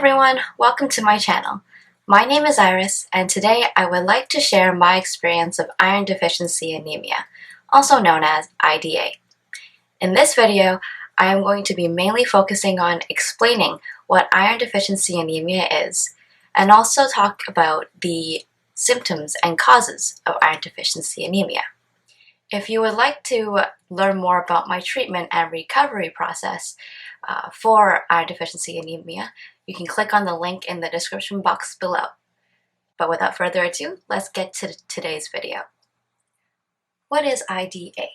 everyone, welcome to my channel. My name is Iris, and today I would like to share my experience of iron deficiency anemia, also known as IDA. In this video, I am going to be mainly focusing on explaining what iron deficiency anemia is, and also talk about the symptoms and causes of iron deficiency anemia. If you would like to learn more about my treatment and recovery process for iron deficiency anemia, you can click on the link in the description box below. But without further ado, let's get to today's video. What is IDA?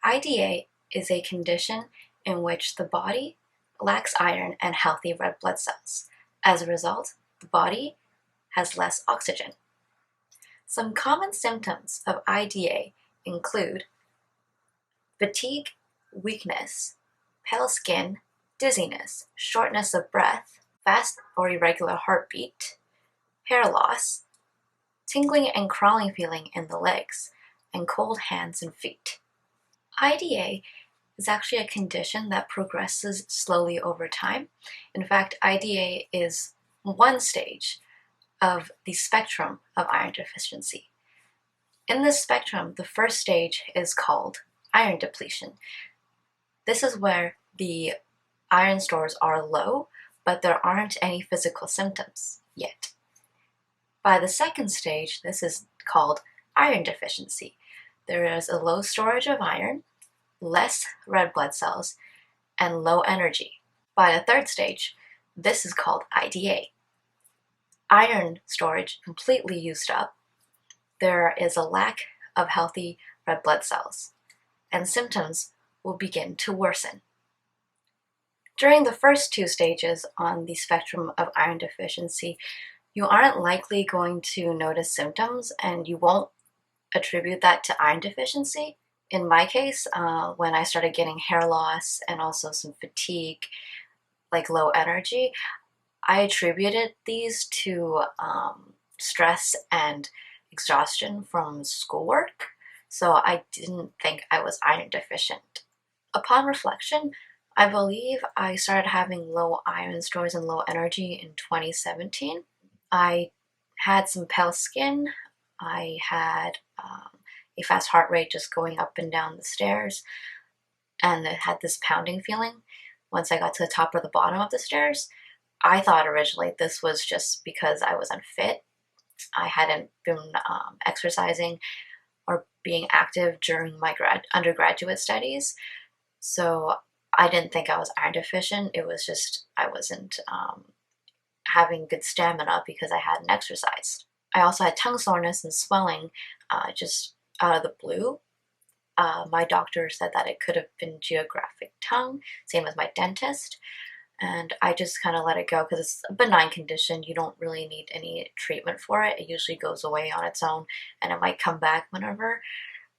IDA is a condition in which the body lacks iron and healthy red blood cells. As a result, the body has less oxygen. Some common symptoms of IDA include fatigue, weakness, pale skin, dizziness, shortness of breath, fast or irregular heartbeat, hair loss, tingling and crawling feeling in the legs, and cold hands and feet. IDA is actually a condition that progresses slowly over time. In fact, IDA is one stage of the spectrum of iron deficiency. In this spectrum, the first stage is called iron depletion. This is where the iron stores are low, but there aren't any physical symptoms yet. By the second stage, this is called iron deficiency. There is a low storage of iron, less red blood cells, and low energy. By the third stage, this is called IDA. Iron storage completely used up. There is a lack of healthy red blood cells, and symptoms will begin to worsen. During the first two stages on the spectrum of iron deficiency, you aren't likely going to notice symptoms, and you won't attribute that to iron deficiency. In my case, when I started getting hair loss and also some fatigue, like low energy, I attributed these to stress and exhaustion from schoolwork, so I didn't think I was iron deficient. Upon reflection, I believe I started having low iron stores and low energy in 2017. I had some pale skin. I had a fast heart rate just going up and down the stairs, and it had this pounding feeling once I got to the top or the bottom of the stairs. I thought originally this was just because I was unfit. I hadn't been exercising or being active during my undergraduate studies, so I didn't think I was iron deficient. It was just I wasn't having good stamina because I hadn't exercised. I also had tongue soreness and swelling just out of the blue. My doctor said that it could have been geographic tongue, same as my dentist. And I just kind of let it go because it's a benign condition. You don't really need any treatment for it. It usually goes away on its own, and it might come back whenever.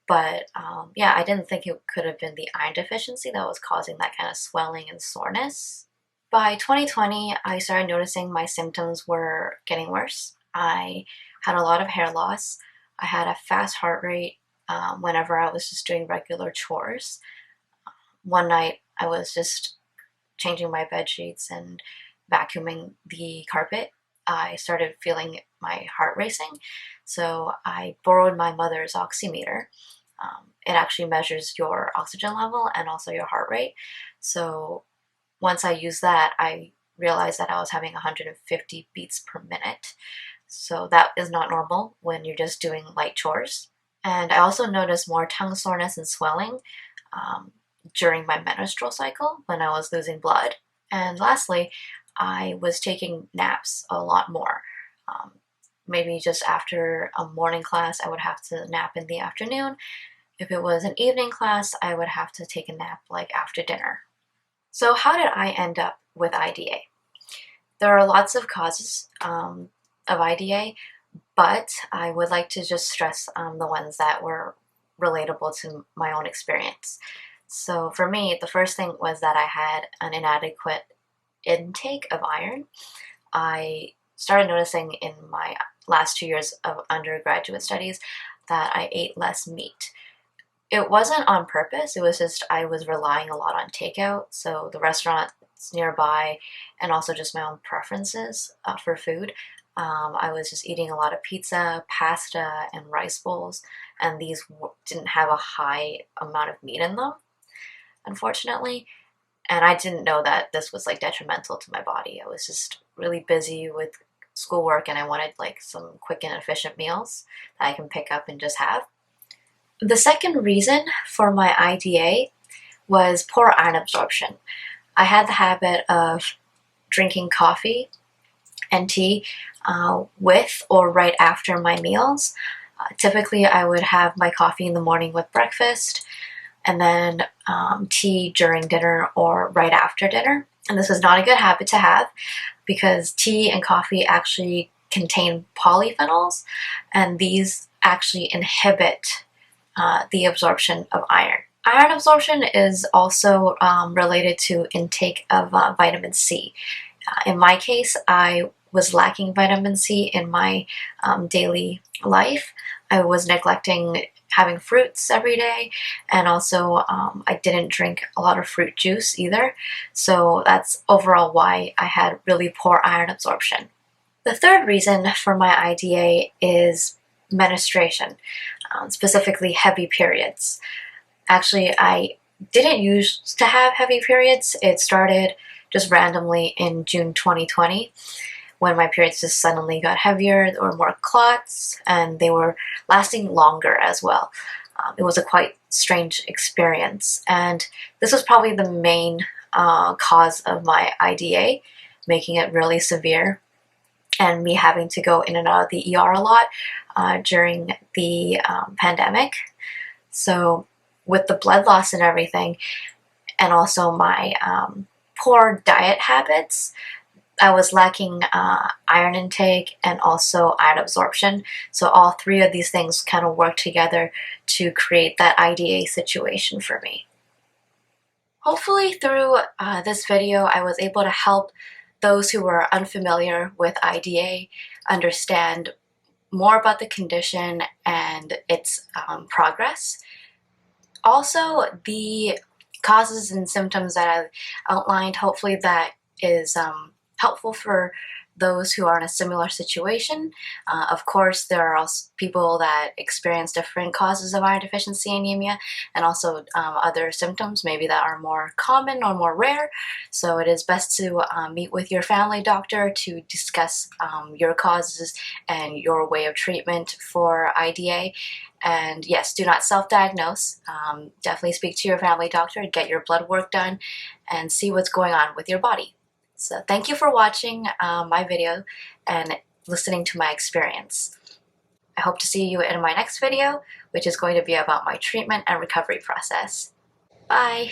But yeah, I didn't think it could have been the iron deficiency that was causing that kind of swelling and soreness. By 2020, I started noticing my symptoms were getting worse. I had a lot of hair loss. I had a fast heart rate whenever I was just doing regular chores. One night, I was just changing my bed sheets and vacuuming the carpet. I started feeling my heart racing, so I borrowed my mother's oximeter. It actually measures your oxygen level and also your heart rate. So once I used that, I realized that I was having 150 beats per minute. So that is not normal when you're just doing light chores. And I also noticed more tongue soreness and swelling during my menstrual cycle when I was losing blood. And lastly, I was taking naps a lot more. Maybe just after a morning class, I would have to nap in the afternoon. If it was an evening class, I would have to take a nap like after dinner. So how did I end up with IDA? There are lots of causes of IDA, but I would like to just stress the ones that were relatable to my own experience. So for me, the first thing was that I had an inadequate intake of iron. I started noticing in my last 2 years of undergraduate studies that I ate less meat. It wasn't on purpose, it was just I was relying a lot on takeout, so the restaurant restaurants nearby, and also just my own preferences for food. I was just eating a lot of pizza, pasta, and rice bowls, and these didn't have a high amount of meat in them, unfortunately. And I didn't know that this was like detrimental to my body. I was just really busy with schoolwork, and I wanted like some quick and efficient meals that I can pick up and just have. The second reason for my IDA was poor iron absorption. I had the habit of drinking coffee and tea with or right after my meals. Typically, I would have my coffee in the morning with breakfast, and then tea during dinner or right after dinner. And this is not a good habit to have because tea and coffee actually contain polyphenols, and these actually inhibit the absorption of iron. Iron absorption is also related to intake of vitamin C. In my case, I was lacking vitamin C in my daily life. I was neglecting having fruits every day, and also I didn't drink a lot of fruit juice either. So that's overall why I had really poor iron absorption. The third reason for my IDA is menstruation, specifically heavy periods. Actually, I didn't used to have heavy periods. It started just randomly in June 2020 when my periods just suddenly got heavier. There were more clots, and they were lasting longer as well. It was a quite strange experience, and this was probably the main cause of my IDA, making it really severe, and me having to go in and out of the ER a lot during the pandemic. So with the blood loss and everything, and also my poor diet habits, I was lacking iron intake and also iron absorption. So all three of these things kind of work together to create that IDA situation for me. Hopefully through this video, I was able to help those who were unfamiliar with IDA understand more about the condition and its progress. Also, the causes and symptoms that I've outlined, hopefully that is helpful for those who are in a similar situation. Of course, there are also people that experience different causes of iron deficiency anemia, and also other symptoms maybe that are more common or more rare. So it is best to meet with your family doctor to discuss your causes and your way of treatment for IDA. And yes, do not self-diagnose. Definitely speak to your family doctor, get your blood work done, and see what's going on with your body. So thank you for watching my video and listening to my experience. I hope to see you in my next video, which is going to be about my treatment and recovery process. Bye!